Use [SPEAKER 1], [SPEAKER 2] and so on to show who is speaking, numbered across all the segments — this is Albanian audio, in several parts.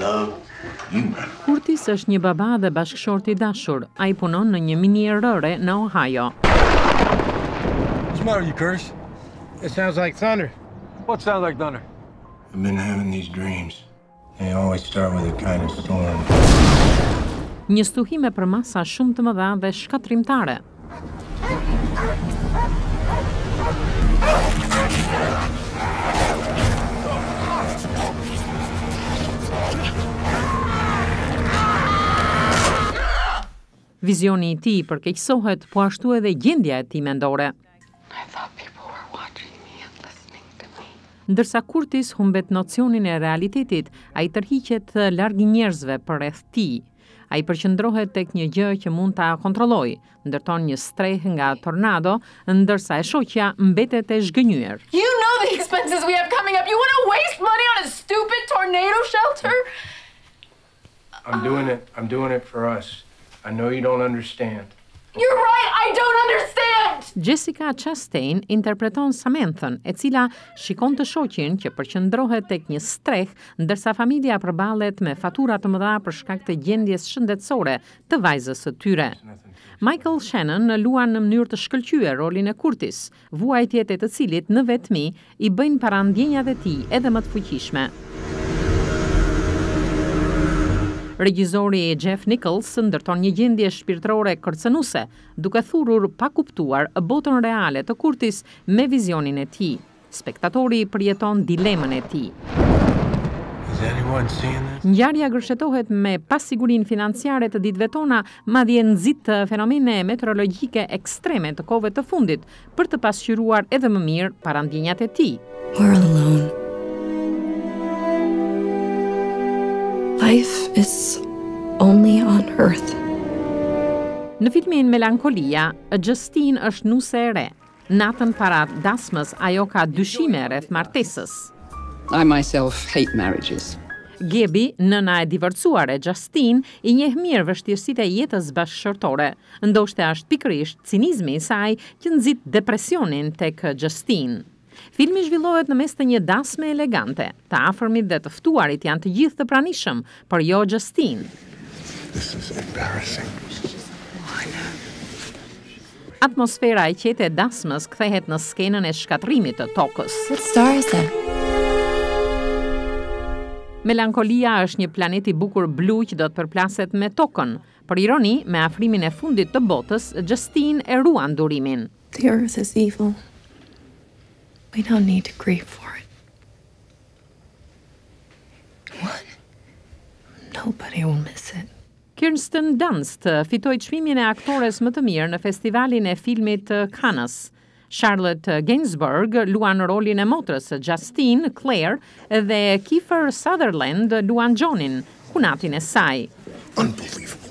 [SPEAKER 1] love you.
[SPEAKER 2] Curtis është një baba dhe bashkëshorti i dashur. Ai punon në një minierëre në Ohio.
[SPEAKER 3] What's the matter, you Curtis? It sounds like thunder. What sounds like thunder?
[SPEAKER 1] I've been having these dreams. They always start with a kind of storm.
[SPEAKER 2] Një stuhime për masa shumë të mëdha dhe shkatrimtare. Vizioni i tij përkeqësohet, po ashtu edhe gjendja e tij mendore. Ndërsa Curtis humbet nocionin e realitetit, ai tërhiqet larg njerëzve përreth tij. Ai përqendrohet tek një gjë që mund ta kontrollojë, ndërton një streh nga tornado, ndërsa e shoqja mbetet e zhgënjur.
[SPEAKER 4] You know the expenses we have coming up. You want to waste money on a stupid tornado shelter?
[SPEAKER 1] I'm doing it for us. I know you don't understand.
[SPEAKER 4] You're right, I don't understand!
[SPEAKER 2] Jessica Chastain interpreton Samanthën, e cila shikon të shoqin që përqendrohet tek një streh, ndërsa familja përballet me fatura të mëdha për shkak të gjendjes shëndetësore të vajzës së tyre. Michael Shannon luan në mënyrë të shkëlqyer rolin e Curtis, vuajtjet e të cilit në vetmi i bëjnë parandjenjat e tij edhe më të fuqishme. Regjizori Jeff Nichols ndërton një gjendje shpirtërore kërcënuese, duke thurur pa kuptuar botën reale të Curtis me vizionin e tij. Spektatori përjeton dilemën e tij. Ngjarja gërshetohet me pasigurinë financiare të ditëve tona, madje nxit fenomene meteorologjike ekstreme të kohëve të fundit, për të pasqyruar edhe më mirë parandjenjat e tij.
[SPEAKER 5] We're alone. Life is only on Earth.
[SPEAKER 2] Në filmin Melankolia, Justine është nuse e re. Natën para dasmës, ajo ka dyshime rreth martesës.
[SPEAKER 6] I myself hate marriages.
[SPEAKER 2] Gaby, nëna e divorcuar e Justine, i njeh mirë vështirësitë e jetës bashkëshortore. Ndoshta është pikërisht cinizmi i saj që nxit depresionin tek Justine. Filmi zhvillohet në mes të një dasme elegante. Të afërmit dhe të ftuarit janë të gjithë të pranishëm, por jo Justine.
[SPEAKER 1] This is embarrassing.
[SPEAKER 2] Atmosfera e qetë e dasmës kthehet në skenën e shkatrimit të tokës.
[SPEAKER 5] What star is that?
[SPEAKER 2] Melankolia është një planet i bukur blu që do të përplaset me tokën. Për ironi, me afrimin e fundit të botës, Justine e ruan durimin.
[SPEAKER 5] The Earth is evil. We don't need to grieve for it. What? Nobody will miss it.
[SPEAKER 2] Kirsten Dunst fitoi çmimin e aktores më të mirë në festivalin e filmit të Cannes. Charlotte Gainsbourg luan rolin e motrës së Justine, Claire, dhe Kiefer Sutherland luan Johnin, kunatin e saj.
[SPEAKER 1] Unbelievable.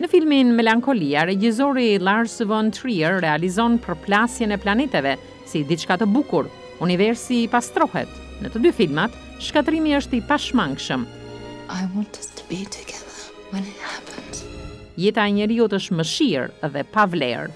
[SPEAKER 2] Në filmin Melankolia, regjizori Lars von Trier realizon përplasjen e planeteve si diçka të bukur. Universi pastrohet. Në të dy filmat, shkatrimi është i pashmangshëm.
[SPEAKER 5] I want us to be together when it happens.
[SPEAKER 2] Jeta e njeriut është mëshirë dhe pa vlerë.